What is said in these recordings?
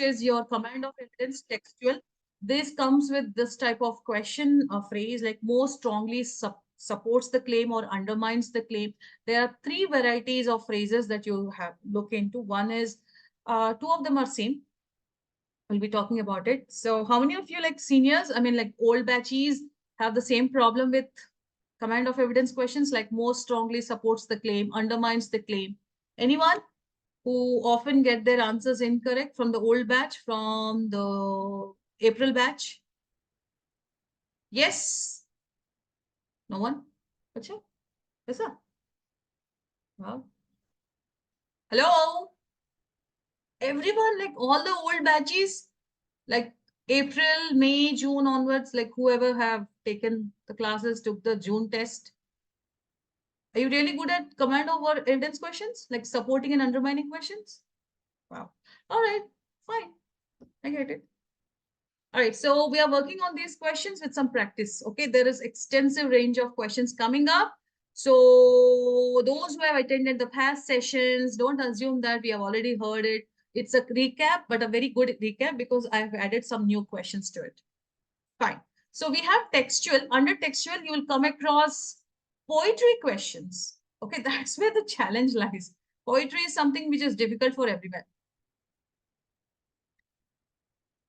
is your command of evidence textual. This comes with this type of question or phrase like most strongly supports the claim or undermines the claim. There are three varieties of phrases that you have look into. One is, two of them are same. We'll be talking about it. So how many of you like seniors, I mean like old batches, have the same problem with command of evidence questions like most strongly supports the claim, undermines the claim? Anyone who often get their answers incorrect from the old batch, from the April batch? Yes? No one? Acha? Aisa? Wow. Hello? Everyone, like all the old batches, like April, May, June onwards, like whoever have taken the classes, took the June test. Are you really good at command over evidence questions, like supporting and undermining questions? Wow. All right, fine. I get it. All right, so we are working on these questions with some practice. Okay, there is extensive range of questions coming up. So those who have attended the past sessions, don't assume that we have already heard it. It's a recap, but a very good recap because I've added some new questions to it. Fine. So we have textual. Under textual, you will come across poetry questions. Okay, that's where the challenge lies. Poetry is something which is difficult for everyone.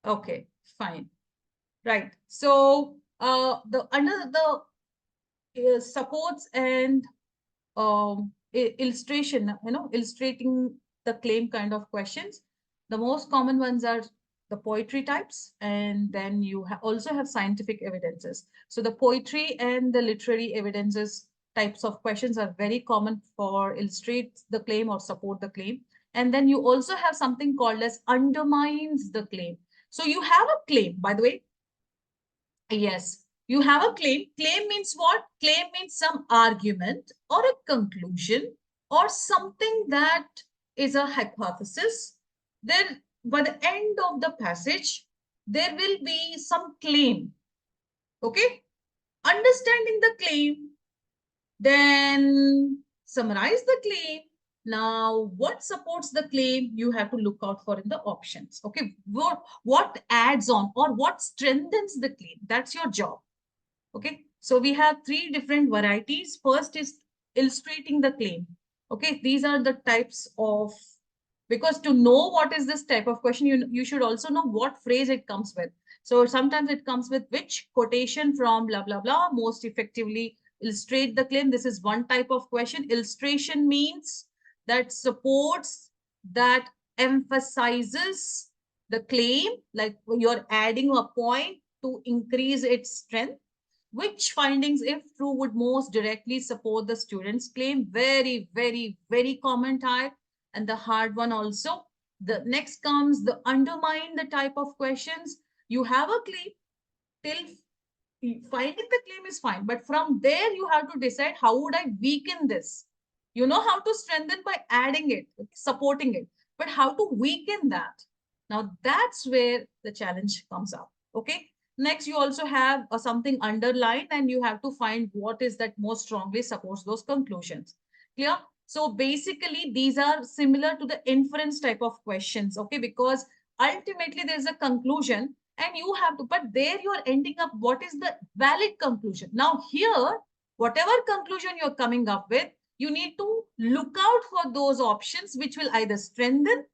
Okay, fine. Right. So the under the supports and illustration, illustrating the claim kind of questions. The most common ones are the poetry types, and then you also have scientific evidences. So the poetry and the literary evidences types of questions are very common for illustrate the claim or support the claim. And then you also have something called as undermines the claim. So you have a claim, by the way. Yes, you have a claim. Claim means what? Claim means some argument or a conclusion or something that is a hypothesis. Then, by the end of the passage, there will be some claim. Okay? Understanding the claim, then summarize the claim. Now, what supports the claim, you have to look out for in the options. Okay, what adds on or what strengthens the claim? That's your job. Okay, so we have three different varieties. First is illustrating the claim. Okay, these are the types of, because to know what is this type of question, you should also know what phrase it comes with. So sometimes it comes with which quotation from blah, blah, blah, most effectively illustrate the claim. This is one type of question. Illustration means that supports, that emphasizes the claim, like you're adding a point to increase its strength. Which findings, if true, would most directly support the student's claim? Very, very, very common type, and the hard one also. The next comes the undermine the type of questions. You have a claim, till finding the claim is fine, but from there you have to decide how would I weaken this. You know how to strengthen by adding it, supporting it, but how to weaken that. Now that's where the challenge comes up. Okay. Next, you also have something underlined, and you have to find what is that most strongly supports those conclusions. Clear? So basically, these are similar to the inference type of questions, okay? Because ultimately, there's a conclusion, and you have to, but there you are ending up, what is the valid conclusion? Now here, whatever conclusion you're coming up with, you need to look out for those options which will either strengthen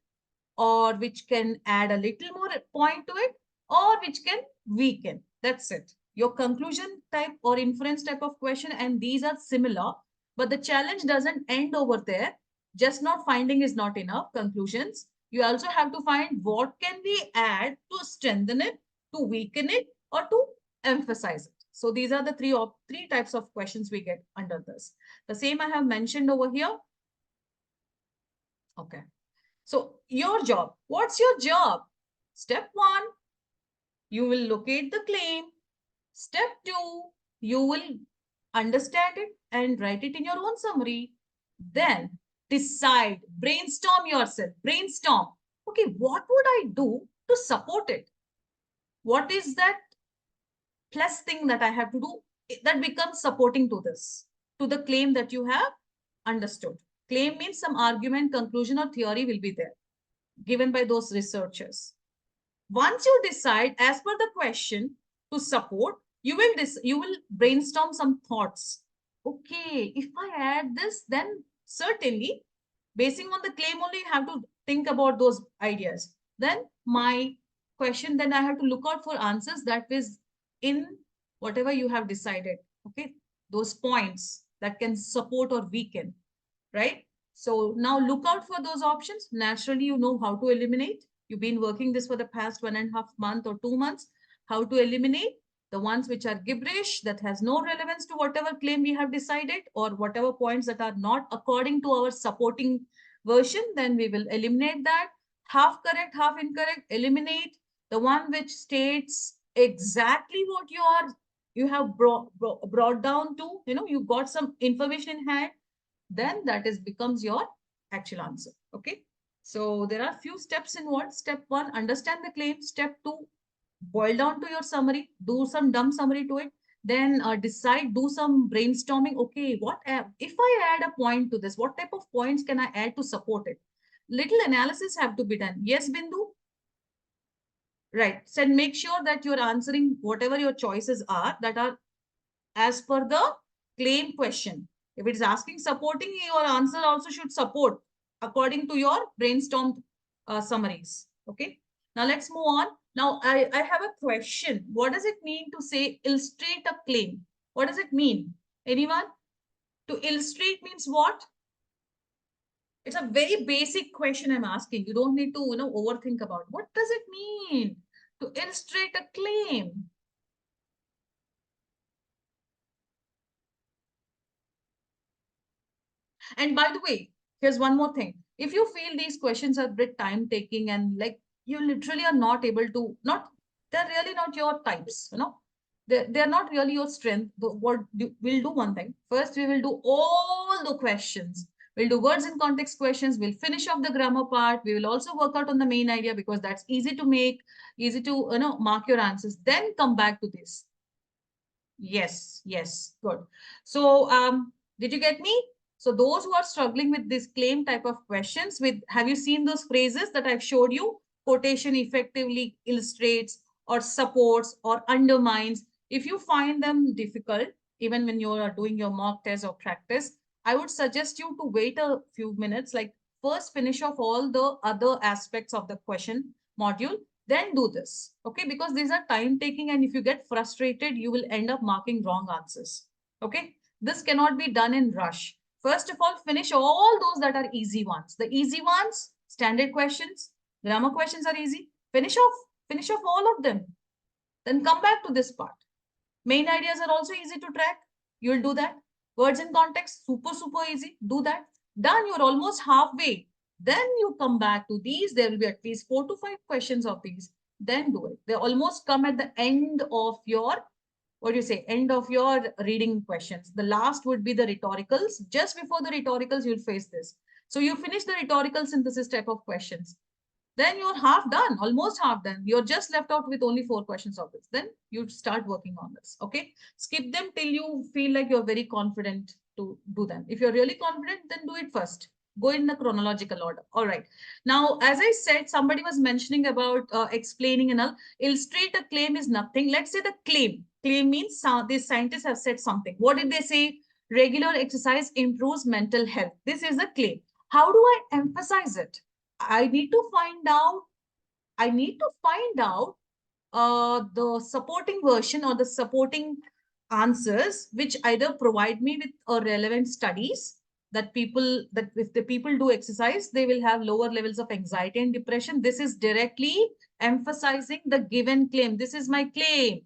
or which can add a little more point to it, or which can weaken. That's it. Your conclusion type or inference type of question, and these are similar, but the challenge doesn't end over there. Just not finding is not enough conclusions. You also have to find what can we add to strengthen it, to weaken it, or to emphasize it. So these are the three types of questions we get under this. The same I have mentioned over here. Okay. So your job, what's your job? Step 1, you will locate the claim. Step 2, you will understand it and write it in your own summary. Then decide, brainstorm yourself, brainstorm. Okay, what would I do to support it? What is that plus thing that I have to do that becomes supporting to this, to the claim that you have understood? Claim means some argument, conclusion, or theory will be there, given by those researchers. Once you decide as per the question to support, you will brainstorm some thoughts. Okay, if I add this, then certainly, basing on the claim only, you have to think about those ideas. Then my question, then I have to look out for answers that is in whatever you have decided. Okay, those points that can support or weaken, right? So now look out for those options. Naturally, you know how to eliminate. You've been working this for the past 1.5 months or 2 months. How to eliminate the ones which are gibberish, that has no relevance to whatever claim we have decided, or whatever points that are not according to our supporting version, then we will eliminate that. Half correct, half incorrect, eliminate. The one which states exactly what you have brought down to, you got some information in hand, then that is becomes your actual answer. Okay. So there are few steps involved. Step one, understand the claim. Step two, boil down to your summary, do some dumb summary to it. Then decide, do some brainstorming. Okay, if I add a point to this, what type of points can I add to support it? Little analysis have to be done. Yes, Bindu? Right. So make sure that you're answering whatever your choices are that are as per the claim question. If it is asking supporting, your answer also should support according to your brainstorm summaries. Okay. Now let's move on. Now I have a question. What does it mean to say illustrate a claim? What does it mean? Anyone? To illustrate means what? It's a very basic question I'm asking. You don't need to, overthink about it. What does it mean to illustrate a claim? And by the way, here's one more thing. If you feel these questions are a bit time taking and like you literally are not able to, they're really not your types, they're not really your strength. We'll do one thing. First, we will do all the questions. We'll do words in context questions. We'll finish off the grammar part. We will also work out on the main idea because that's easy to make, easy to, mark your answers. Then come back to this. Yes, yes, good. So, did you get me? So those who are struggling with this claim type of questions, have you seen those phrases that I've showed you? Quotation effectively illustrates or supports or undermines. If you find them difficult, even when you are doing your mock test or practice, I would suggest you to wait a few minutes, like first finish off all the other aspects of the question module, then do this. Okay, because these are time taking, and if you get frustrated, you will end up marking wrong answers. Okay, this cannot be done in rush. First of all, finish all those that are easy ones. The easy ones, standard questions, grammar questions are easy. Finish off all of them. Then come back to this part. Main ideas are also easy to track. You'll do that. Words in context, super, super easy. Do that. Done. You're almost halfway. Then you come back to these. There will be at least 4 to 5 questions of these. Then do it. They almost come at the end of your, what do you say, end of your reading questions. The last would be the rhetoricals. Just before the rhetoricals, you'll face this. So you finish the rhetorical synthesis type of questions. Then you're half done, almost half done. You're just left out with only 4 questions of this. Then you start working on this. Okay. Skip them till you feel like you're very confident to do them. If you're really confident, then do it first. Go in the chronological order. All right. Now, as I said, somebody was mentioning about explaining and all. Illustrate a claim is nothing. Let's say the claim. Claim means these scientists have said something. What did they say? Regular exercise improves mental health. This is a claim. How do I emphasize it? I need to find out, the supporting version or the supporting answers, which either provide me with a relevant studies that if the people do exercise, they will have lower levels of anxiety and depression. This is directly emphasizing the given claim. This is my claim.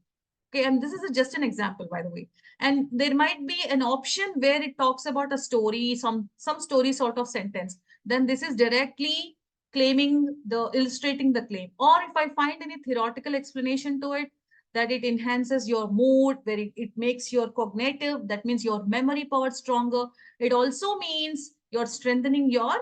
Okay, and this is just an example, by the way. And there might be an option where it talks about a story, some story sort of sentence. Then this is directly illustrating the claim. Or if I find any theoretical explanation to it, that it enhances your mood, where it makes your cognitive, that means your memory power stronger. It also means you're strengthening your,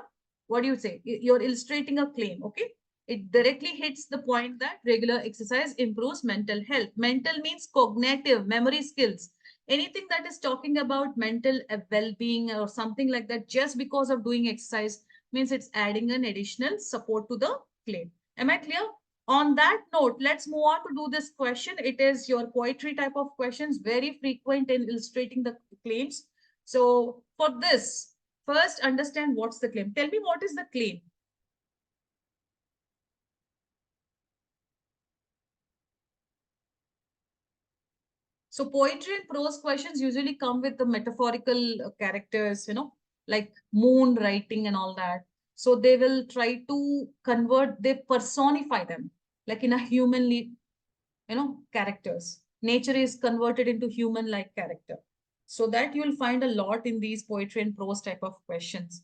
what do you say? You're illustrating a claim, okay? It directly hits the point that regular exercise improves mental health. Mental means cognitive, memory skills. Anything that is talking about mental well-being or something like that, just because of doing exercise, means it's adding an additional support to the claim. Am I clear? On that note, let's move on to do this question. It is your poetry type of questions, very frequent in illustrating the claims. So for this, first understand what's the claim. Tell me what is the claim. So poetry and prose questions usually come with the metaphorical characters, like moon writing and all that. So they will try to convert, they personify them like in a humanly, characters. Nature is converted into human-like character. So that you'll find a lot in these poetry and prose type of questions.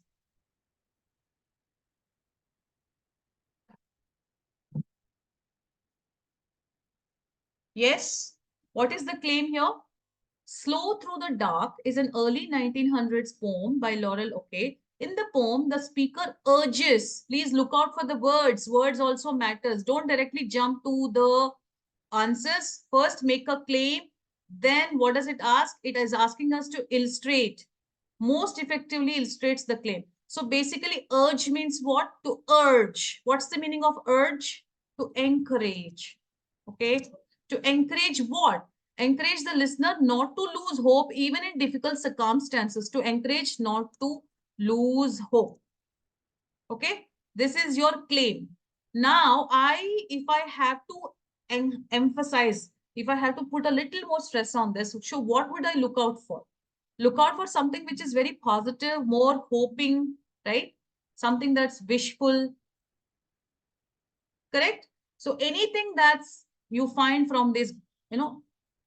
Yes. What is the claim here? Slow Through the Dark is an early 1900s poem by Laurel Oakey. In the poem, the speaker urges, please look out for the words. Words also matters. Don't directly jump to the answers. First, make a claim. Then, what does it ask? It is asking us to illustrate. Most effectively illustrates the claim. So basically, urge means what? To urge. What's the meaning of urge? To encourage. Okay. To encourage what? Encourage the listener not to lose hope even in difficult circumstances. To encourage not to lose hope. Okay. This is your claim. Now, if I have to emphasize, if I have to put a little more stress on this, so what would I look out for? Look out for something which is very positive, more hoping, right? Something that's wishful, correct? So anything that's you find from this,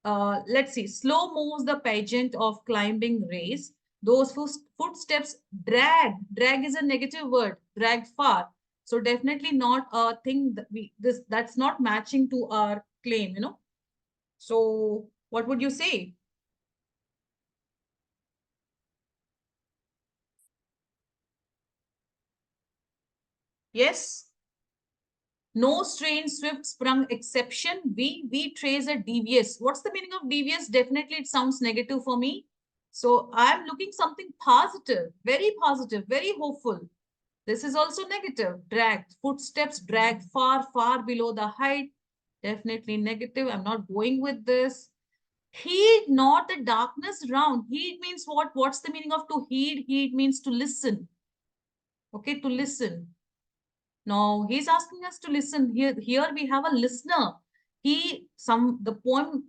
let's see, slow moves the pageant of climbing race. Those footsteps drag is a negative word, drag far. So definitely not a thing that that's not matching to our claim. So what would you say? Yes. No strain, swift sprung exception. We trace a devious. What's the meaning of devious? Definitely it sounds negative for me. So I'm looking something positive, very hopeful. This is also negative. Dragged. Footsteps dragged far, far below the height. Definitely negative. I'm not going with this. Heed not the darkness round. Heed means what? What's the meaning of to heed? Heed means to listen. Okay, to listen. No, he's asking us to listen. Here we have a listener. The poem,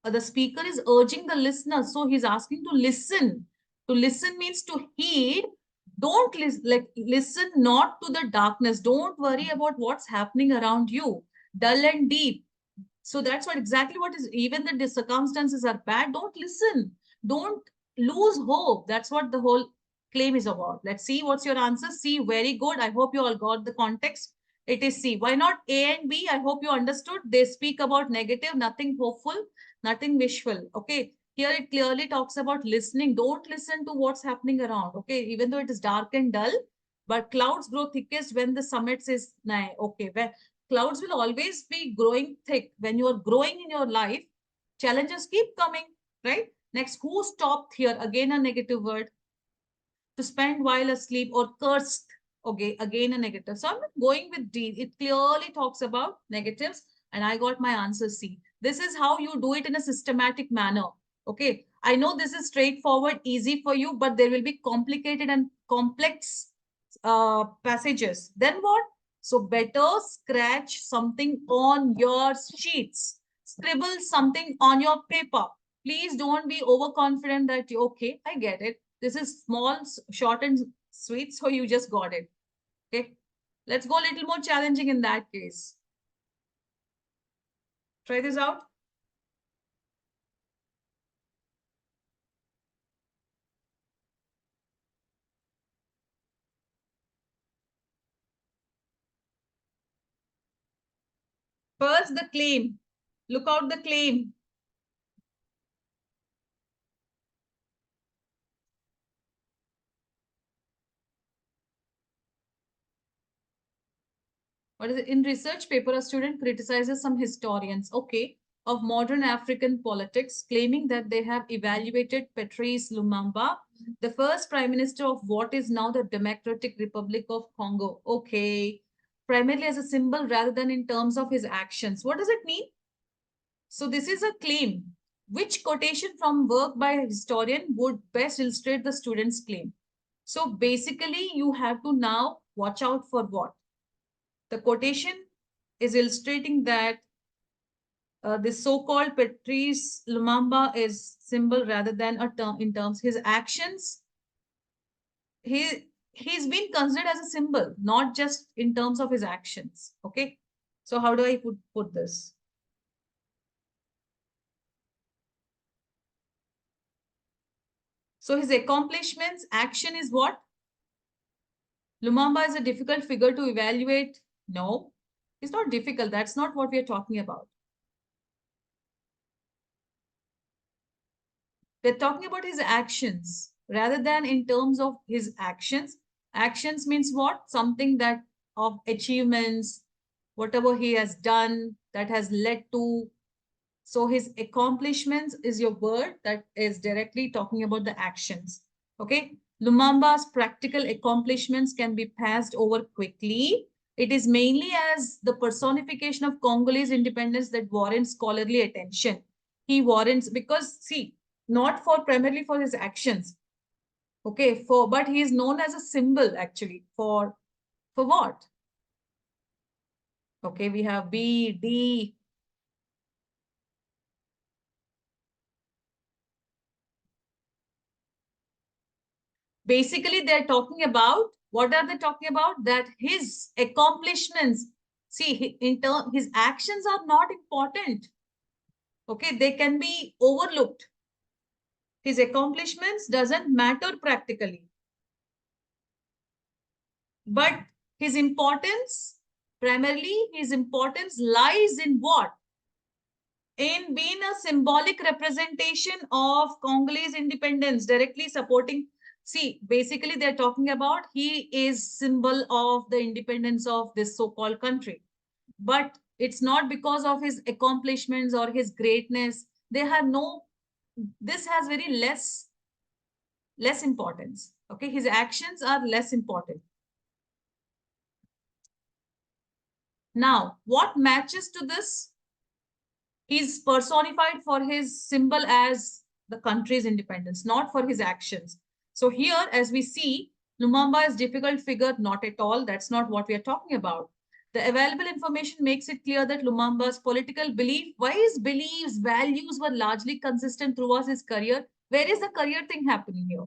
the speaker is urging the listener. So he's asking to listen. To listen means to heed. Don't listen not to the darkness. Don't worry about what's happening around you. Dull and deep. So that's what exactly what is, even the circumstances are bad. Don't listen. Don't lose hope. That's what the whole claim is about. Let's see what's your answer. C, very good. I hope you all got the context. It is C. Why not A and B? I hope you understood. They speak about negative, nothing hopeful, nothing wishful. Okay. Here it clearly talks about listening. Don't listen to what's happening around. Okay. Even though it is dark and dull, but clouds grow thickest when the summit is nigh. Okay. Where clouds will always be growing thick. When you are growing in your life, challenges keep coming, right? Next, who stopped here? Again, a negative word. To spend while asleep or cursed. Okay, again a negative. So I'm not going with D. It clearly talks about negatives, and I got my answer C. This is how you do it in a systematic manner. Okay, I know this is straightforward, easy for you, but there will be complicated and complex passages. Then what? So better scratch something on your sheets. Scribble something on your paper. Please don't be overconfident that, okay, I get it. This is small, short, and sweet, so you just got it. Okay. Let's go a little more challenging in that case. Try this out. First, the claim. Look out the claim. What is it? In research paper, a student criticizes some historians, okay, of modern African politics, claiming that they have evaluated Patrice Lumumba, the first prime minister of what is now the Democratic Republic of Congo. Okay. primarily as a symbol rather than in terms of his actions. What does it mean? So this is a claim. Which quotation from work by a historian would best illustrate the student's claim? So basically, you have to now watch out for what? The quotation is illustrating that this so-called Patrice Lumumba is symbol rather than a term in terms. His actions, he's been considered as a symbol, not just in terms of his actions. Okay. So how do I put this? So his accomplishments, action is what? Lumumba is a difficult figure to evaluate. No, it's not difficult. That's not what we are talking about. We're talking about his actions rather than in terms of his actions. Actions means what? Something that of achievements, whatever he has done that has led to. So his accomplishments is your word that is directly talking about the actions. Okay. Lumumba's practical accomplishments can be passed over quickly. It is mainly as the personification of Congolese independence that warrants scholarly attention. He warrants because see, not for primarily for his actions. Okay, but he is known as a symbol actually for what? Okay, we have B, D. Basically, they're talking about what are they talking about? That his accomplishments, see, his actions are not important. Okay, they can be overlooked. His accomplishments doesn't matter practically, but his importance, primarily his importance lies in what? In being a symbolic representation of Congolese independence, directly supporting. See, basically they're talking about he is symbol of the independence of this so-called country. But it's not because of his accomplishments or his greatness. They have no, this has very less importance. Okay, his actions are less important. Now, what matches to this? He's personified for his symbol as the country's independence, not for his actions. So here, as we see, Lumumba is difficult figure, not at all. That's not what we are talking about. The available information makes it clear that Lumumba's political belief, why his beliefs, values were largely consistent throughout his career. Where is the career thing happening here?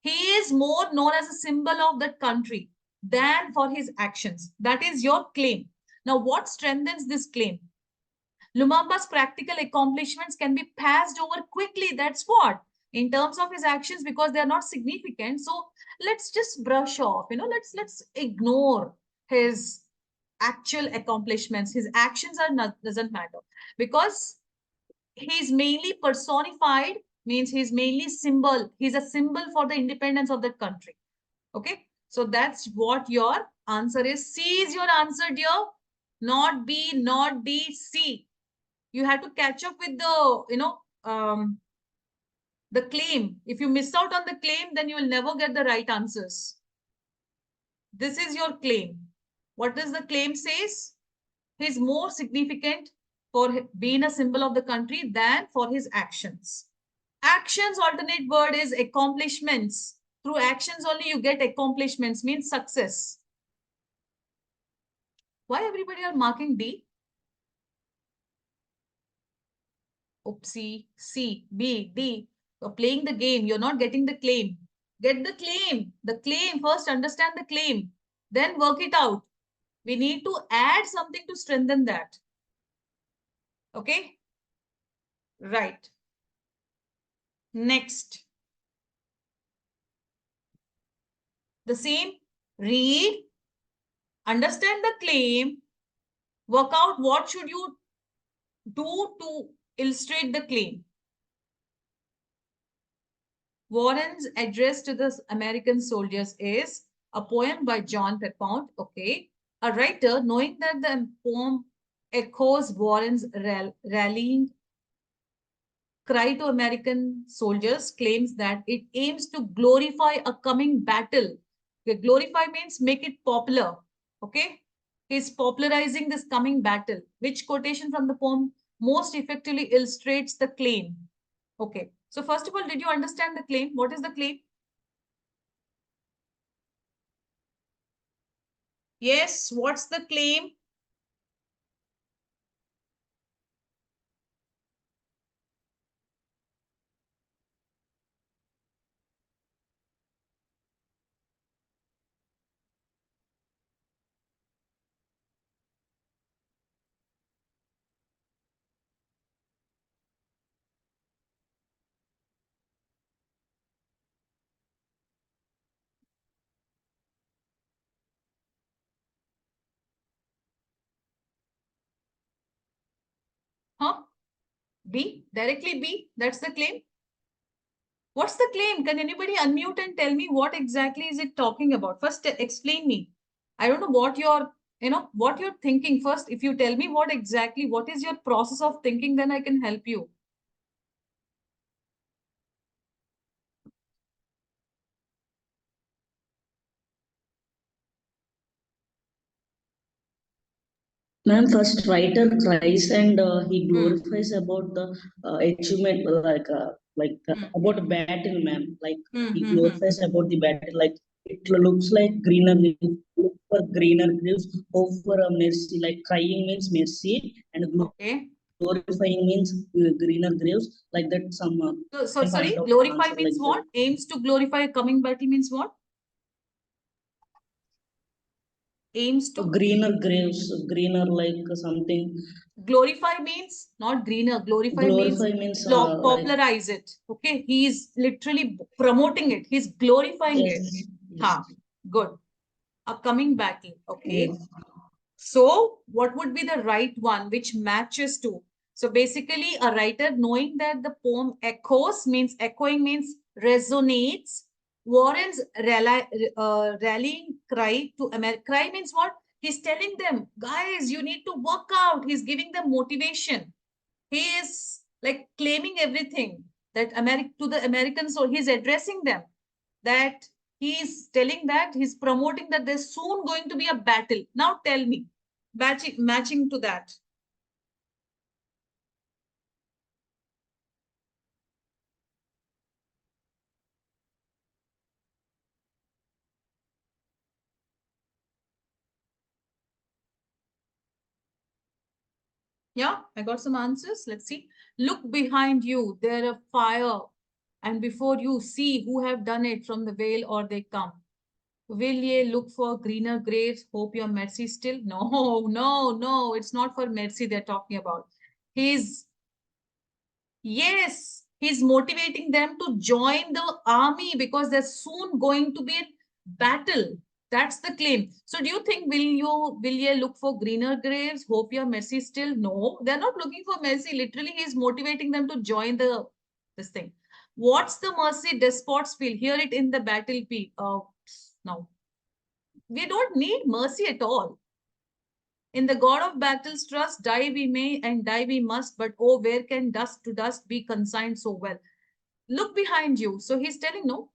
He is more known as a symbol of that country than for his actions. That is your claim. Now, what strengthens this claim? Lumumba's practical accomplishments can be passed over quickly. That's what? In terms of his actions, because they're not significant. So let's just brush off, let's ignore his actual accomplishments. His actions are not, doesn't matter because he's mainly personified, means he's mainly symbol. He's a symbol for the independence of that country. Okay. So that's what your answer is. C is your answer, dear. Not B, not D, C. You have to catch up with the claim. If you miss out on the claim, then you will never get the right answers. This is your claim. What does the claim says? He's more significant for being a symbol of the country than for his actions. Actions, alternate word is accomplishments. Through actions only you get accomplishments, means success. Why everybody are marking D? Oopsie, C, B, D. You're playing the game. You're not getting the claim. Get the claim. The claim. First, understand the claim. Then work it out. We need to add something to strengthen that. Okay? Right. Next. The same. Read. Understand the claim. Work out what should you do to illustrate the claim. Warren's address to the American soldiers is a poem by John Pierpont. Okay. A writer, knowing that the poem echoes Warren's rallying cry to American soldiers, claims that it aims to glorify a coming battle. Okay, glorify means make it popular. Okay. He's popularizing this coming battle. Which quotation from the poem most effectively illustrates the claim? Okay. So first of all, did you understand the claim? What is the claim? Yes. What's the claim? Huh? B? Directly B? That's the claim? What's the claim? Can anybody unmute and tell me what exactly is it talking about? First, explain me. I don't know what what you're thinking. First, if you tell me what is your process of thinking, then I can help you. Ma'am, first writer cries and he glorifies about the achievement, about a battle, ma'am. Like he glorifies about the battle, like it looks like greener leaves, look for greener leaves, hope for a mercy. Like crying means mercy, and Okay. glorifying means greener graves. Like that, some So can sorry, find out glorify answer means like that. what? Aims to glorify a coming battle means what? Aims to Greener graves, greener like something. glorify means not greener. Glorify means Glorify means like popularize it. Okay. He's literally promoting it. He's glorifying it. yes, yes, Ha. Good. A coming battle. Okay. yes. So, what would be the right one which matches to? So, basically, a writer knowing that the poem echoes means echoing means resonates. Warren's rallying cry to America. Cry means what? He's telling them, guys, you need to work out. He's giving them motivation. He is like claiming everything that to the Americans, or he's addressing them that he's telling that he's promoting that there's soon going to be a battle. Now tell me, matching to that. Yeah, I got some answers. Let's see. Look behind you, there a fire, and before you see who have done it from the veil or they come. Will ye look for greener graves? Hope your mercy still? No, no, no. It's not for mercy they're talking about. He's Yes, he's motivating them to join the army because there's soon going to be a battle. That's the claim. So do you think will you look for greener graves? Hope your mercy still? No, they're not looking for mercy. Literally, he's motivating them to join this thing. What's the mercy despots feel? Hear it in the battle. Now we don't need mercy at all. In the God of battles trust, die we may and die we must, but oh, where can dust to dust be consigned so well? Look behind you. So he's telling, no,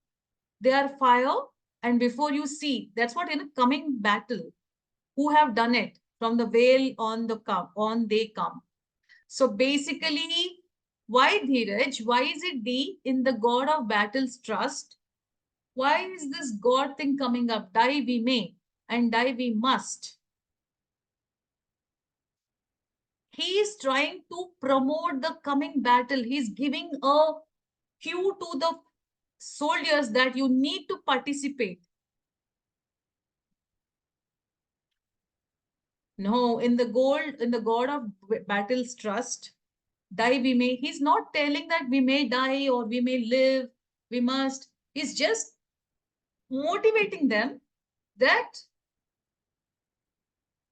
they are fire, and before you see, that's what in a coming battle, who have done it from the veil on they come. So basically, why Dheeraj? Why is it D in the God of battles trust? Why is this God thing coming up? Die we may and die we must. He is trying to promote the coming battle. He's giving a cue to the soldiers that you need to participate. No, in the God of battles trust, die we may. He's not telling that we may die or we may live, we must. He's just motivating them that,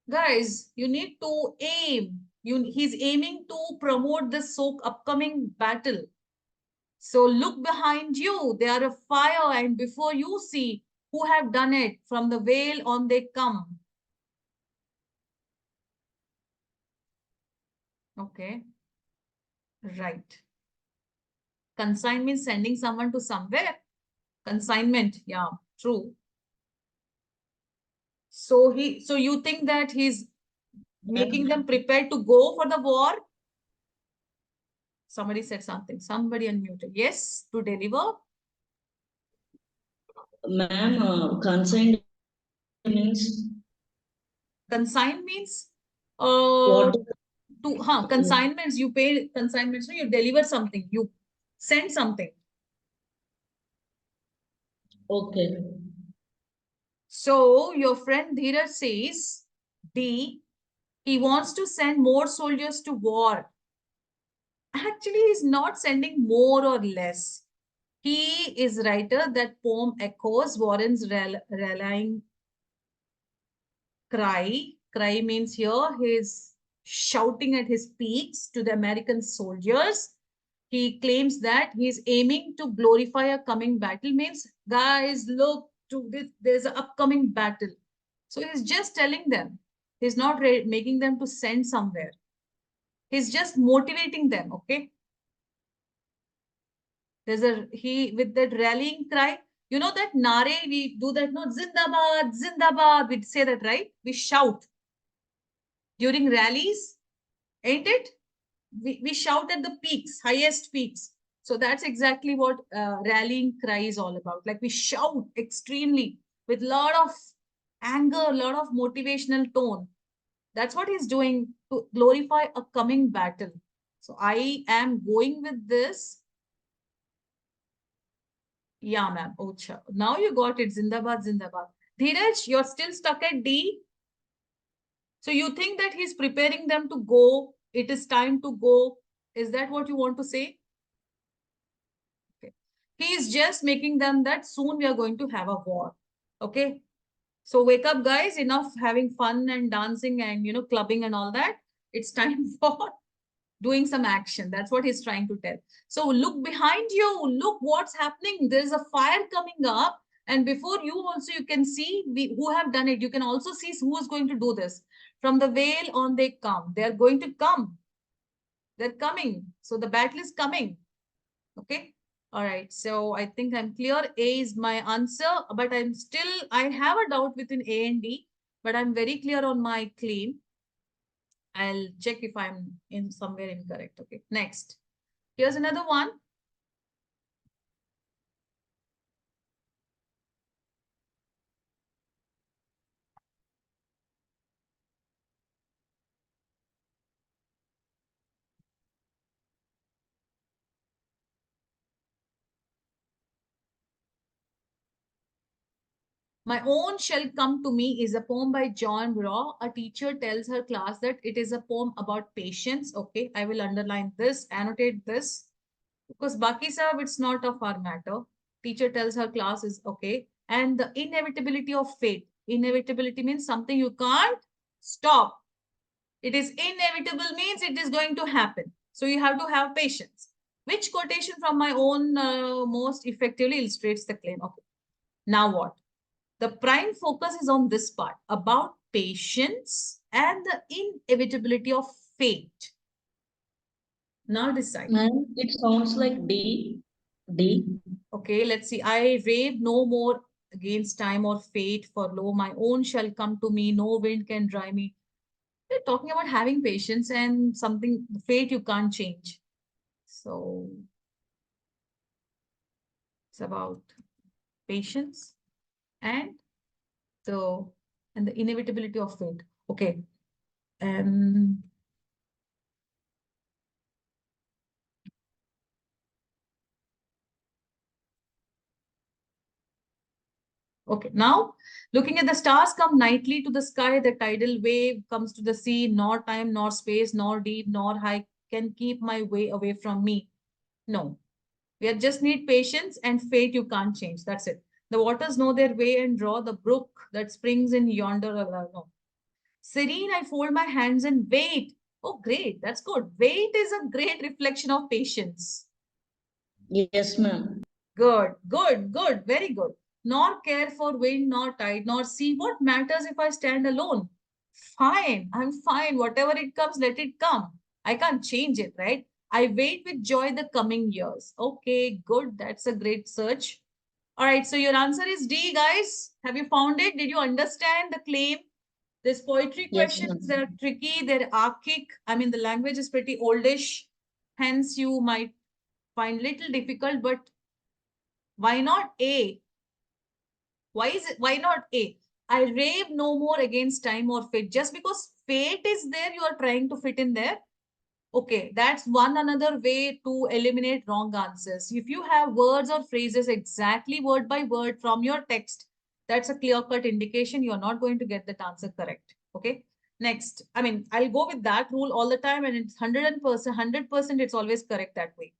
guys, you need to aim. He's aiming to promote this so upcoming battle. So look behind you. They are a fire, and before you see who have done it, from the veil on they come. Okay, right. Consign means sending someone to somewhere. Consignment, yeah, true. So you think that he's making them prepared to go for the war? Somebody said something. Somebody unmuted. Yes, to deliver. Ma'am, consigned means Consign means what? to consignments. You pay consignments. So you deliver something. You send something. Okay. So your friend Dheeraj says D. He wants to send more soldiers to war. Actually, he's not sending more or less. He is writer. That poem echoes Warren's rallying cry. Cry means here he's shouting at his peaks to the American soldiers. He claims that he's aiming to glorify a coming battle. Means, guys, look to this. There's an upcoming battle. So he's just telling them. He's not making them to send somewhere. He's just motivating them. Okay. There's he with that rallying cry. You know that nare, we do that, no? Zindabad, Zindabad. We say that, right? We shout during rallies, ain't it? We shout at the peaks, highest peaks. So that's exactly what rallying cry is all about. Like we shout extremely with a lot of anger, a lot of motivational tone. That's what he's doing to glorify a coming battle. So I am going with this. Yeah, ma'am. Ocha. Now you got it. Zindabad, Zindabad. Dheeraj, you're still stuck at D. So you think that he's preparing them to go. It is time to go. Is that what you want to say? Okay. He is just making them that soon we are going to have a war. Okay. So wake up, guys. Enough having fun and dancing and, clubbing and all that. It's time for doing some action. That's what he's trying to tell. So look behind you. Look what's happening. There's a fire coming up. And before you also, you can see who have done it. You can also see who is going to do this. From the veil on they come. They're going to come. They're coming. So the battle is coming. Okay. All right. So I think I'm clear. A is my answer, but I have a doubt within A and D, but I'm very clear on my claim. I'll check if I'm in somewhere incorrect. Okay. Next. Here's another one. My own shall come to me is a poem by John Raw. A teacher tells her class that it is a poem about patience. Okay, I will underline this, annotate this. Because Baki Sahab, it's not of our matter. Teacher tells her class is okay. And the inevitability of fate. Inevitability means something you can't stop. It is inevitable means it is going to happen. So you have to have patience. Which quotation from my own most effectively illustrates the claim? Okay. Now what? The prime focus is on this part about patience and the inevitability of fate. Now decide. Ma'am, it sounds like D. D. Okay, let's see. I rave no more against time or fate, for lo, my own shall come to me. No wind can dry me. We're talking about having patience and something, fate you can't change. So it's about patience and the inevitability of fate. Okay. Um, Okay, now looking at the stars come nightly to the sky, the tidal wave comes to the sea, nor time, nor space, nor deep, nor high can keep my way away from me. No, we just need patience and fate you can't change. That's it. The waters know their way and draw the brook that springs in yonder. No. Serene, I fold my hands and wait. Oh, great. That's good. Wait is a great reflection of patience. Yes, ma'am. Good, good, good, very good. Nor care for wind, nor tide, nor sea. What matters if I stand alone? Fine, I'm fine. Whatever it comes, let it come. I can't change it, right? I wait with joy the coming years. Okay, good. That's a great search. All right, so your answer is D, guys. Have you found it? Did you understand the claim? This poetry Yes, questions, ma'am. they're tricky, they're archaic. I mean, the language is pretty oldish. Hence, you might find little difficult, but why not A? Why is it? Why not A? I rave no more against time or fate. Just because fate is there, you are trying to fit in there. Okay, that's one another way to eliminate wrong answers. If you have words or phrases exactly word by word from your text, that's a clear-cut indication you're not going to get that answer correct. Okay. Next, I mean, I'll go with that rule all the time, and it's 100%, it's always correct that way.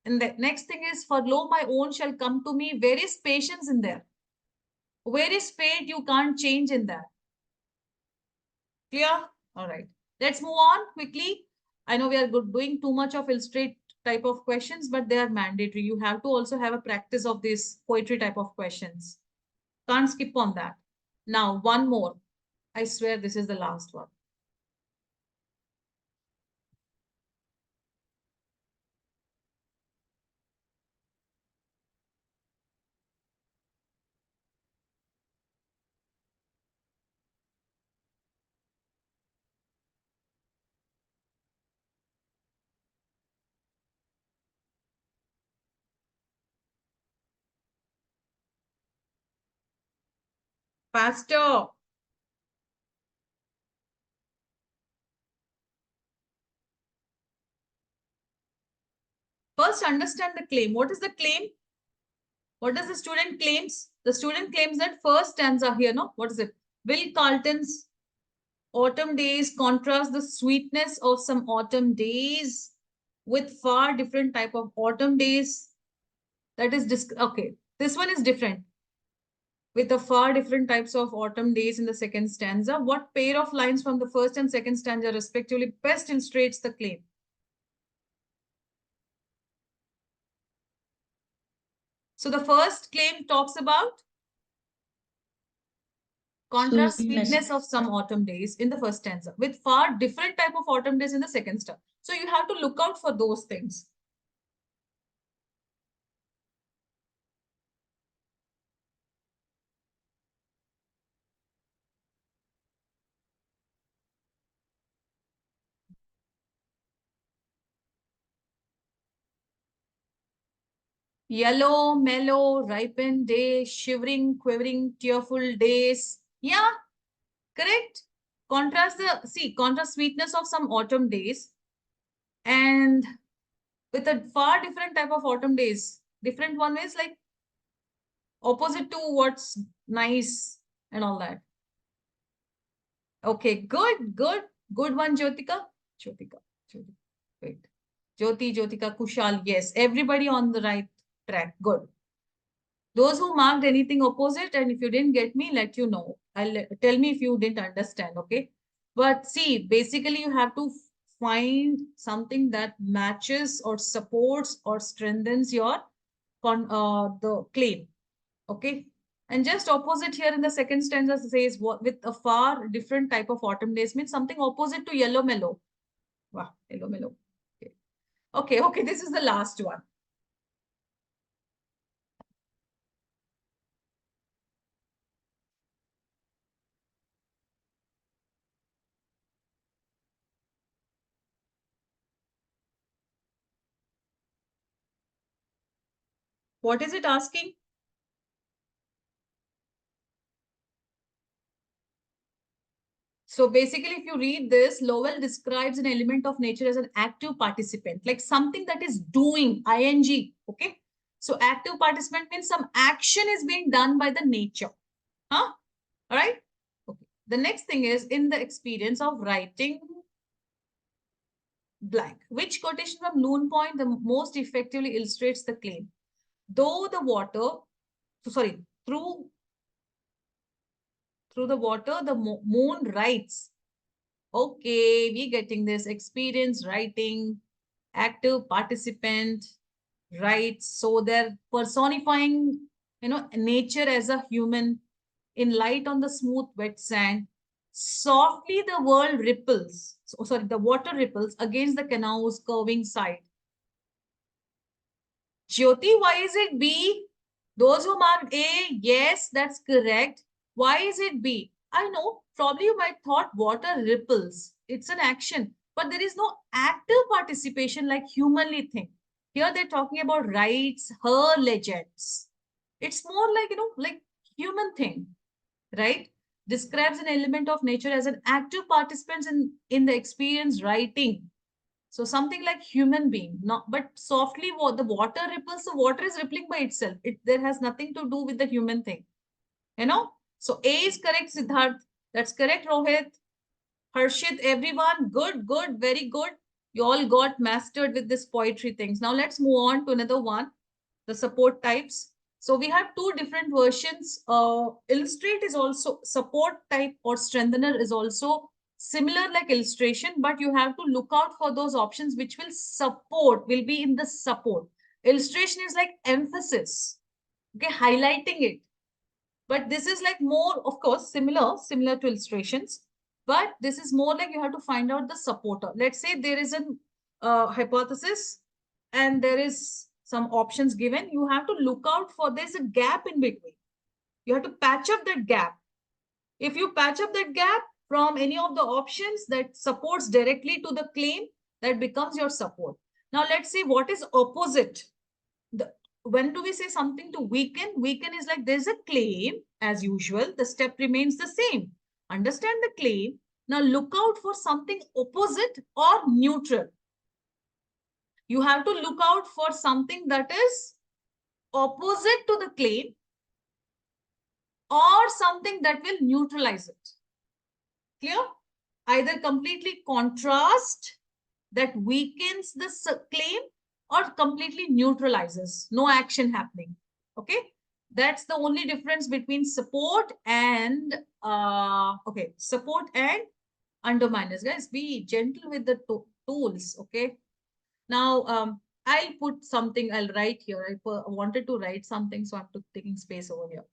And the next thing is, for lo, my own shall come to me. Where is patience in there? Where is fate? You can't change in that. Clear? All right. Let's move on quickly. I know we are doing too much of illustrate type of questions, but they are mandatory. You have to also have a practice of this poetry type of questions. Can't skip on that. Now, one more. I swear this is the last one. Faster. First, understand the claim. What is the claim? What does the student claims? The student claims that first stanza here, no? What is it? Will Carlton's autumn days contrast the sweetness of some autumn days with far different type of autumn days? That is, okay, this one is different. With the far different types of autumn days in the second stanza, what pair of lines from the first and second stanza respectively best illustrates the claim? So the first claim talks about contrast Sweetness. sweetness of some autumn days in the first stanza with far different type of autumn days in the second stanza. So you have to look out for those things. Yellow, mellow, ripened day, shivering, quivering, tearful days. Yeah, correct. Contrast sweetness of some autumn days and with a far different type of autumn days. Different one is like opposite to what's nice and all that. Okay, good one, Jyotika. Jyotika, Jyotika. Wait. Jyotika, Kushal. Yes, everybody on the right track. Good. Those who marked anything opposite, and if you didn't get me, let you know. Tell me if you didn't understand, okay? But see, basically you have to find something that matches or supports or strengthens your the claim, okay? And just opposite here in the second stanza says what with a far different type of autumn days means something opposite to yellow mellow. Wow, yellow mellow. Okay, okay, this is the last one. What is it asking? So basically, if you read this, Lowell describes an element of nature as an active participant, like something that is doing, ing, okay? So active participant means some action is being done by the nature. Huh? All right? Okay. The next thing is in the experience of writing blank. Which quotation from Loon Point the most effectively illustrates the claim? Though the water, sorry, through the water, the moon writes. Okay, we getting this experience writing, active participant, writes. So they're personifying, nature as a human in light on the smooth wet sand. Softly the world ripples. So, sorry, the water ripples against the canoe's curving side. Jyoti, why is it B? Those who marked A, yes, that's correct. Why is it B? I know, probably you might thought water ripples. It's an action, but there is no active participation like humanly think. Here they're talking about rights, her legends. It's more like, like human thing, right? Describes an element of nature as an active participant in the experience writing. So something like human being, not but softly the water ripples, the water is rippling by itself. There has nothing to do with the human thing, you know. So A is correct, Siddharth. That's correct, Rohit. Harshit, everyone, good, very good. You all got mastered with this poetry things. Now let's move on to another one, the support types. So we have two different versions. Illustrate is also support type, or strengthener is also similar like illustration, but you have to look out for those options which will be in the support. Illustration is like emphasis, okay, highlighting it. But this is like more, of course, similar to illustrations. But this is more like you have to find out the supporter. Let's say there is an hypothesis and there is some options given. You have to look out for there's a gap in between. You have to patch up that gap. If you patch up that gap from any of the options that supports directly to the claim, that becomes your support. Now let's see what is opposite. When do we say something to weaken? Weaken is like there's a claim, as usual, the step remains the same. Understand the claim. Now look out for something opposite or neutral. You have to look out for something that is opposite to the claim or something that will neutralize it. Clear? Either completely contrast that weakens the claim or completely neutralizes, no action happening. Okay, that's the only difference between support and support and underminers. Guys, be gentle with the tools. Okay, now I'll put something, I'll write here. I wanted to write something, so I'm taking space over here.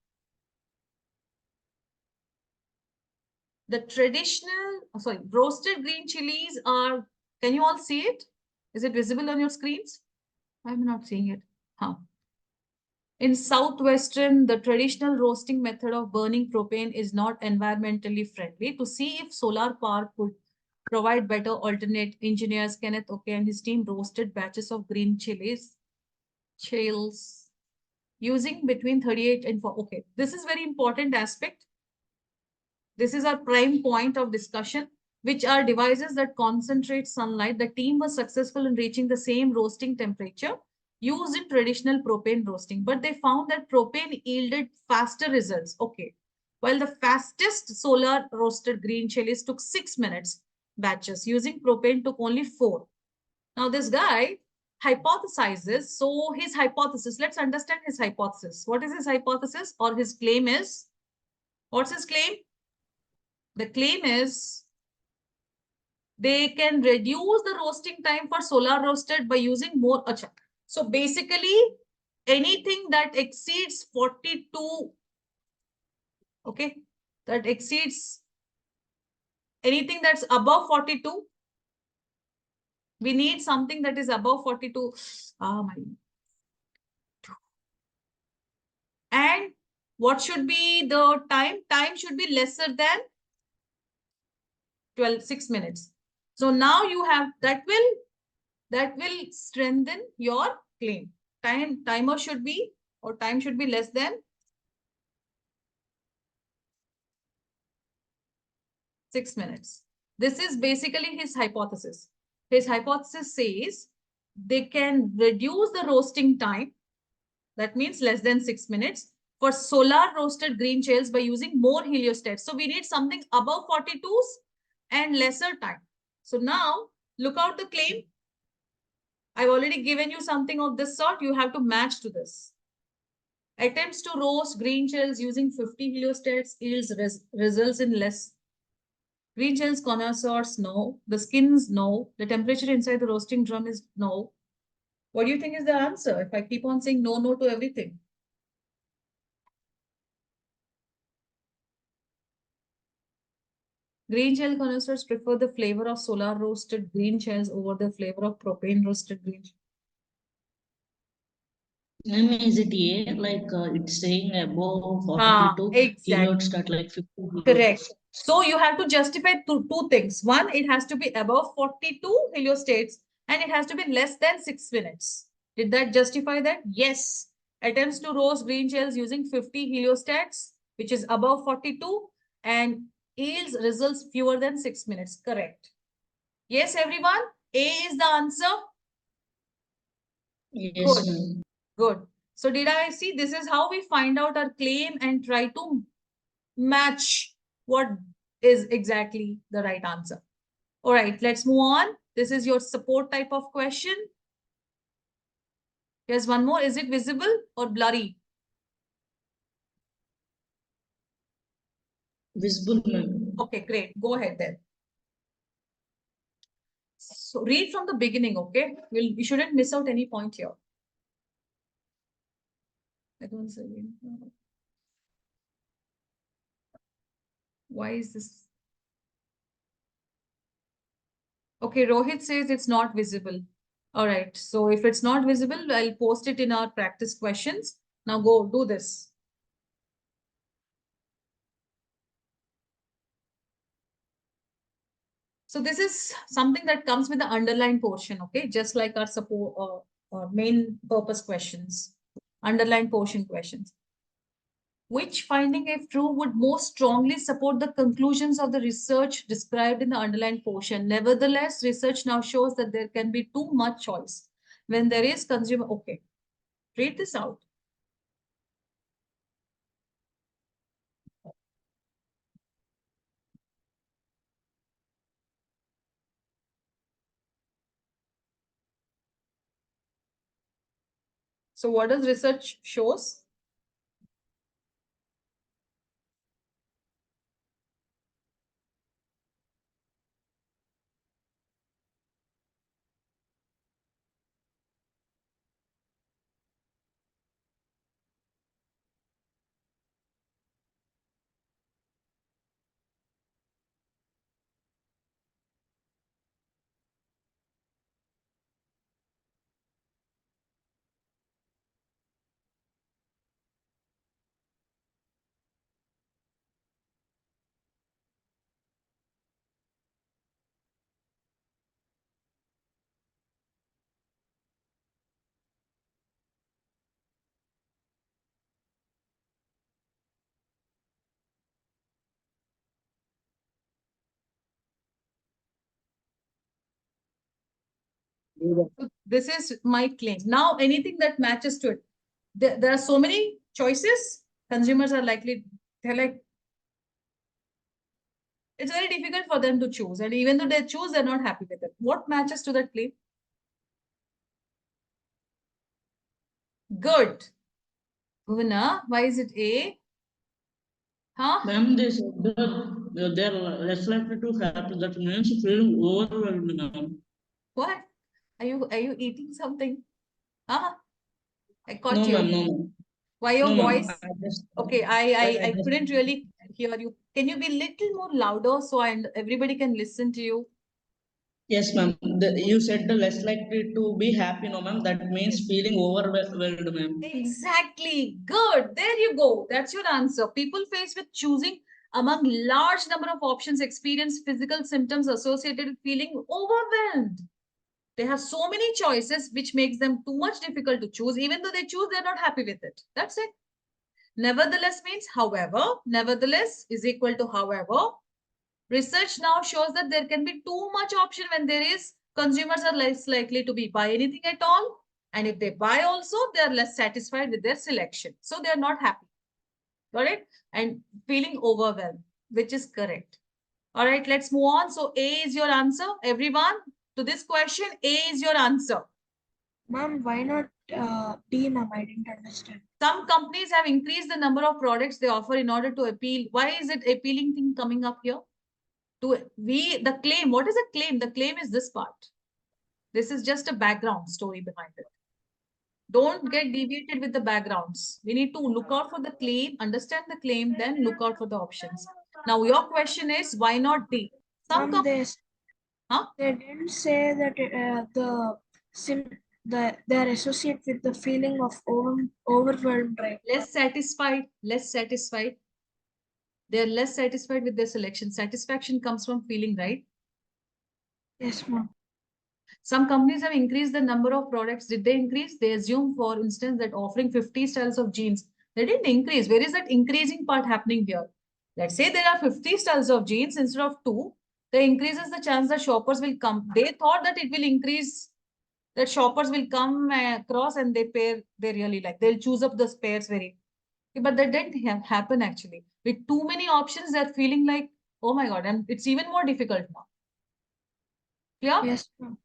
The traditional, roasted green chilies are, can you all see it? Is it visible on your screens? I'm not seeing it. Huh. In Southwestern, the traditional roasting method of burning propane is not environmentally friendly. To see if solar power could provide better alternate, engineers Kenneth Oke and his team roasted batches of green chilies using between 38 and 4. Okay, this is very important aspect. This is our prime point of discussion, which are devices that concentrate sunlight. The team was successful in reaching the same roasting temperature used in traditional propane roasting, but they found that propane yielded faster results. Okay. While the fastest solar roasted green chilies took 6 minutes batches, using propane took only 4. Now this guy hypothesizes, so his hypothesis, let's understand his hypothesis. What is his hypothesis or his claim is? What's his claim? The claim is they can reduce the roasting time for solar roasted by using more. Achha. So basically, anything that exceeds 42, okay, that exceeds anything that's above 42, we need something that is above 42. And what should be the time? Time should be lesser than 6 minutes. So now you have that will strengthen your claim. Time should be less than 6 minutes. This is basically his hypothesis. His hypothesis says they can reduce the roasting time. That means less than 6 minutes for solar roasted green chilies by using more heliostats. So we need something above 42s and lesser time. So now look out the claim. I've already given you something of this sort. You have to match to this. Attempts to roast green chilies using 50 heliostats yields results in less. Green chilies connoisseurs, no. The skins, no. The temperature inside the roasting drum is no. What do you think is the answer if I keep on saying no to everything? Green chili connoisseurs prefer the flavor of solar roasted green chilies over the flavor of propane roasted green. Ma'am, is it A? Like it's saying above 42, Exactly. heliostat like 50 Correct. heliostats. So you have to justify two things. One, it has to be above 42 heliostates and it has to be less than 6 minutes. Did that justify that? Yes. Attempts to roast green shells using 50 heliostats, which is above 42, and yields results fewer than 6 minutes. Correct. Yes, everyone. A is the answer. Yes, Good. ma'am. Good. So did I see? This is how we find out our claim and try to match what is exactly the right answer. All right, let's move on. This is your support type of question. Here's one more. Is it visible or blurry? Visible, ma'am. Okay, great. Go ahead then. So read from the beginning, okay? You shouldn't miss out any point here. Why is this? Okay, Rohit says it's not visible. All right. So if it's not visible, I'll post it in our practice questions. Now go do this. So this is something that comes with the underline portion, okay? Just like our support main purpose questions, underline portion questions. Which finding, if true, would most strongly support the conclusions of the research described in the underlying portion? Nevertheless, research now shows that there can be too much choice when there is consumer. Okay, read this out. So what does research shows? So this is my claim. Now, anything that matches to it. There are so many choices. Consumers are likely, they're like, it's very difficult for them to choose. And even though they choose, they're not happy with it. What matches to that claim? Good. Bhuvana, why is it A? Huh? Ma'am, they said they're less likely to happen. That means feeling overwhelmed, ma'am. What? Are you eating something? Huh? I caught No, ma'am, you. no, ma'am. Why your No, ma'am. voice? Okay, I I, I I just, couldn't really hear you. Can you be little more louder so everybody can listen to you? yes, ma'am. You said the less likely to be happy, no, ma'am. That means feeling overwhelmed, ma'am. Exactly. Good. There you go. That's your answer. People faced with choosing among large number of options experience physical symptoms associated with feeling overwhelmed. They have so many choices which makes them too much difficult to choose. Even though they choose, they're not happy with it. That's it. Nevertheless means however. Nevertheless is equal to however. Research now shows that there can be too much option when there is consumers are less likely to be buy anything at all. And if they buy also, they are less satisfied with their selection. So they are not happy. Got it? And feeling overwhelmed, which is correct. All right, let's move on. So A is your answer. Everyone, to this question, A is your answer. Ma'am, why not D, ma'am? I didn't understand. Some companies have increased the number of products they offer in order to appeal. Why is it appealing thing coming up here? The claim. What is a claim? The claim is this part. This is just a background story behind it. Don't get deviated with the backgrounds. We need to look out for the claim, understand the claim, then look out for the options. Now, your question is, why not D? Ma'am, Huh? they didn't say that the they are associated with the feeling of overwhelmed, right? Less satisfied, less satisfied. They're less satisfied with their selection. Satisfaction comes from feeling, right? Yes, ma'am. Some companies have increased the number of products. Did they increase? They assume, for instance, that offering 50 styles of jeans. They didn't increase. Where is that increasing part happening here? Let's say there are 50 styles of jeans instead of 2. That increases the chance that shoppers will come. They thought that it will increase, that shoppers will come across and they pair they really like. They'll choose up the pairs very. But that didn't happen actually. With too many options, they're feeling like, oh my God, and it's even more difficult now. Yeah? Yes, ma'am.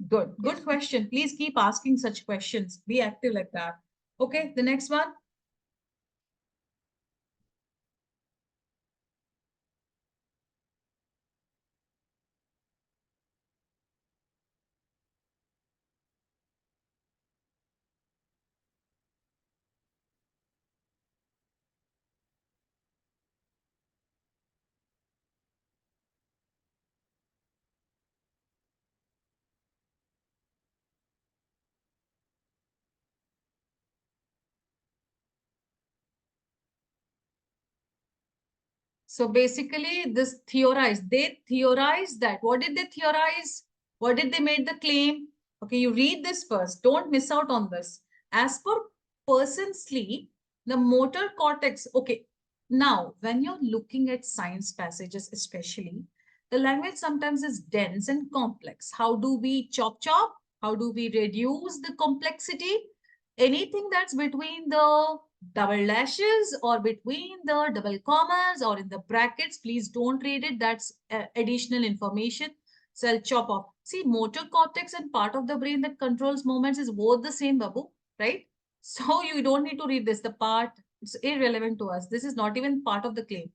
Good. Good Yes. question. Please keep asking such questions. Be active like that. Okay, the next one. So basically, this theorized, they theorized that. What did they theorize? What did they make the claim? Okay, you read this first. Don't miss out on this. As per person's sleep, the motor cortex. Okay, now when you're looking at science passages, especially, the language sometimes is dense and complex. How do we chop? How do we reduce the complexity? Anything that's between the double dashes or between the double commas or in the brackets, please don't read it. That's additional information. So I'll chop off. See, motor cortex and part of the brain that controls movements is both the same, Babu, right? So you don't need to read this. The part, it's irrelevant to us. This is not even part of the claim.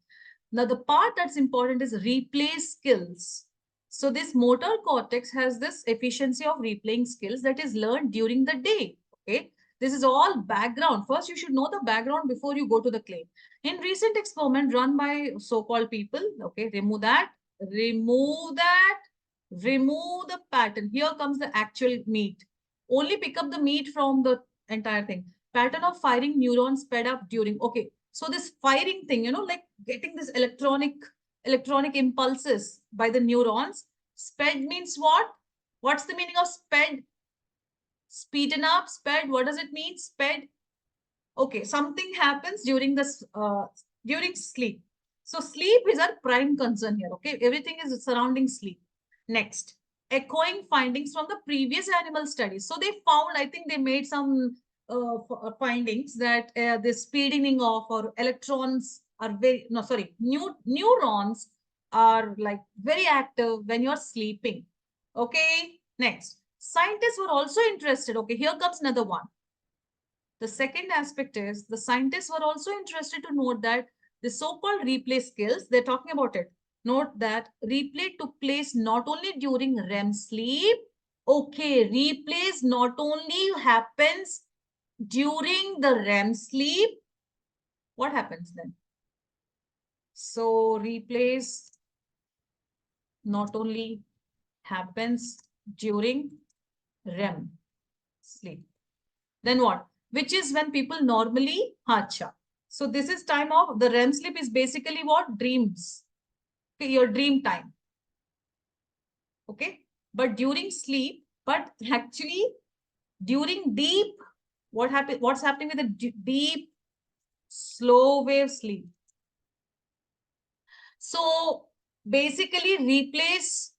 Now, the part that's important is replay skills. So this motor cortex has this efficiency of replaying skills that is learned during the day. Okay. This is all background. First, you should know the background before you go to the claim. In recent experiment run by so-called people, okay, remove that, remove that, remove the pattern. Here comes the actual meat. Only pick up the meat from the entire thing. Pattern of firing neurons sped up during, okay. So this firing thing, like getting this electronic impulses by the neurons. Sped means what? What's the meaning of sped? Speeden up, sped. What does it mean? Sped. Okay, something happens during this during sleep. So sleep is our prime concern here. Okay, everything is surrounding sleep. Next, echoing findings from the previous animal studies. So they found, I think they made some findings that the speeding off or electrons are very, no, sorry, neurons are like very active when you're sleeping. Okay, next. Scientists were also interested. Okay, here comes another one. The second aspect is the scientists were also interested to note that the so-called replay skills, they're talking about it. Note that replay took place not only during REM sleep. Okay, replays not only happens during the REM sleep. What happens then? So replays not only happens during REM sleep. Then what? Which is when people normally, hacha. So this is time of, the REM sleep is basically what? Dreams. Okay, your dream time. Okay. But during sleep, but actually during deep, what's happening with the deep, slow wave sleep? So basically replays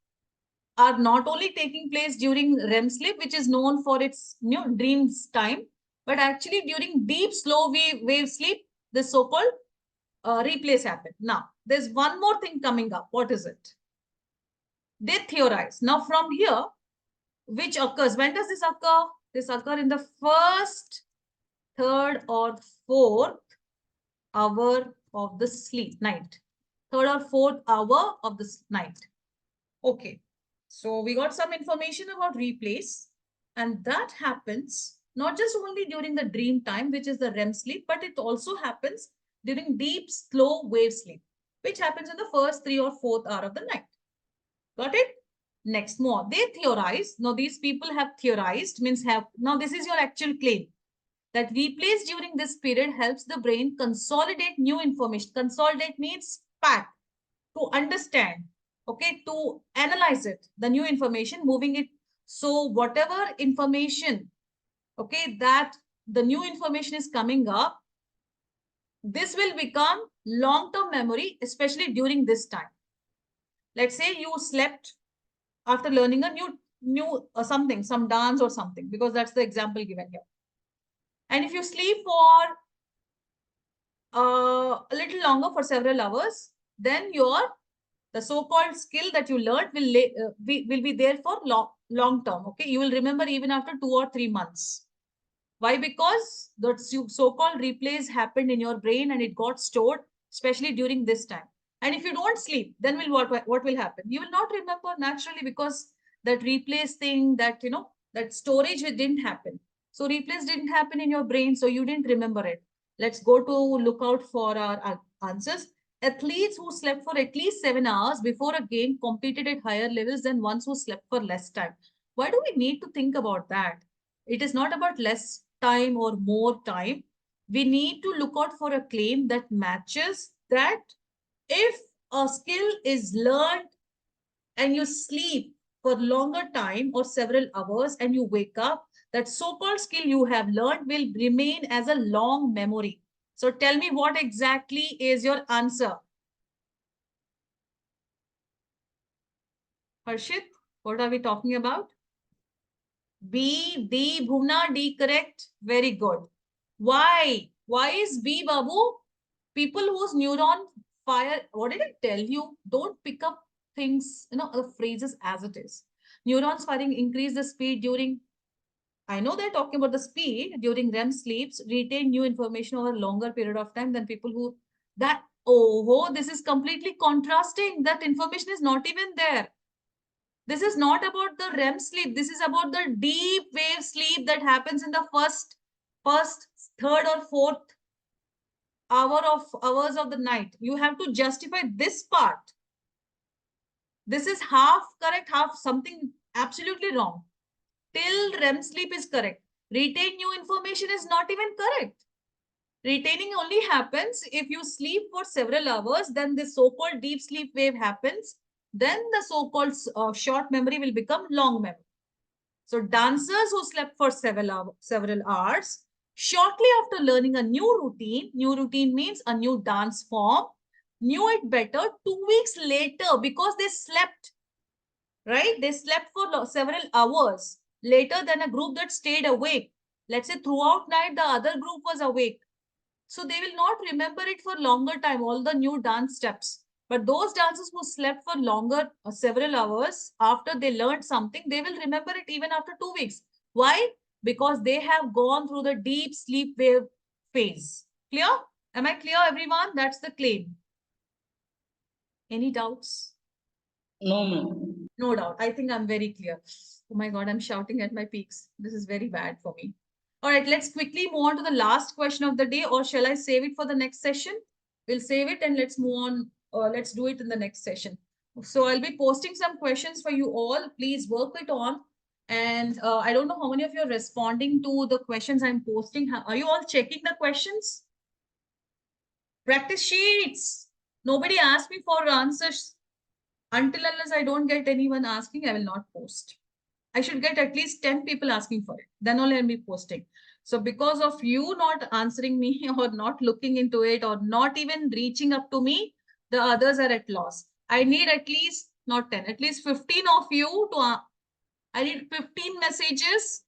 are not only taking place during REM sleep, which is known for its dreams time, but actually during deep slow wave sleep, the so-called replays happen. Now, there's one more thing coming up. What is it? They theorize. Now, from here, which occurs? When does this occur? This occur in the first, third, or fourth hour of the sleep night. Third or fourth hour of the night. Okay. So we got some information about replays, and that happens not just only during the dream time, which is the REM sleep, but it also happens during deep, slow wave sleep, which happens in the first 3 or 4th hour of the night. Got it? Next, more. They theorize. Now, these people have theorized, means have. Now, this is your actual claim. That replays during this period helps the brain consolidate new information. Consolidate means pack, to understand, okay, to analyze it, the new information, moving it. So whatever information, okay, that the new information is coming up, this will become long-term memory, especially during this time. Let's say you slept after learning a new something, some dance or something, because that's the example given here. And if you sleep for a little longer, for several hours, then the so-called skill that you learned will be there for long term. Okay, you will remember even after 2 or 3 months. Why? Because the so-called replays happened in your brain and it got stored, especially during this time. And if you don't sleep, then what will happen? You will not remember naturally, because that replays thing, that that storage, it didn't happen. So replays didn't happen in your brain, so you didn't remember it. Let's go to look out for our answers. Athletes who slept for at least 7 hours before a game competed at higher levels than ones who slept for less time. Why do we need to think about that? It is not about less time or more time. We need to look out for a claim that matches that. If a skill is learned and you sleep for longer time or several hours and you wake up, that so-called skill you have learned will remain as a long memory. So tell me, what exactly is your answer? Harshit, what are we talking about? B, D, Bhuvna, D, correct. Very good. Why? Why is B, Babu? People whose neuron fire, what did I tell you? Don't pick up things, the phrases as it is. Neurons firing increase the speed during, I know they're talking about the speed during REM sleeps, retain new information over a longer period of time than people who, this is completely contrasting. That information is not even there. This is not about the REM sleep. This is about the deep wave sleep that happens in the first, third or fourth hours of the night. You have to justify this part. This is half correct, half something absolutely wrong. Till REM sleep is correct. Retain new information is not even correct. Retaining only happens if you sleep for several hours, then the so-called deep sleep wave happens. Then the so-called short memory will become long memory. So dancers who slept for several hours, shortly after learning a new routine means a new dance form, knew it better 2 weeks later because they slept, right? They slept for several hours later than a group that stayed awake. Let's say throughout night, the other group was awake. So they will not remember it for longer time, all the new dance steps. But those dancers who slept for longer, several hours after they learned something, they will remember it even after 2 weeks. Why? Because they have gone through the deep sleep wave phase. Clear? Am I clear, everyone? That's the claim. Any doubts? No, ma'am. No doubt. I think I'm very clear. Oh my God, I'm shouting at my peaks. This is very bad for me. All right, let's quickly move on to the last question of the day, or shall I save it for the next session? We'll save it and let's move on. Let's do it in the next session. So I'll be posting some questions for you all. Please work it on. And I don't know how many of you are responding to the questions I'm posting. Are you all checking the questions? Practice sheets. Nobody asked me for answers. Until unless I don't get anyone asking, I will not post. I should get at least 10 people asking for it. Then only I'll be posting. So because of you not answering me or not looking into it or not even reaching up to me, the others are at loss. I need at least, not 10, at least 15 of you to, I need 15 messages.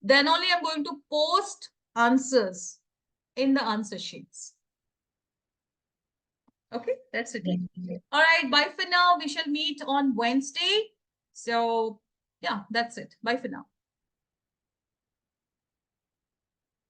Then only I'm going to post answers in the answer sheets. Okay, that's it. All right, bye for now. We shall meet on Wednesday. So yeah, that's it. Bye for now.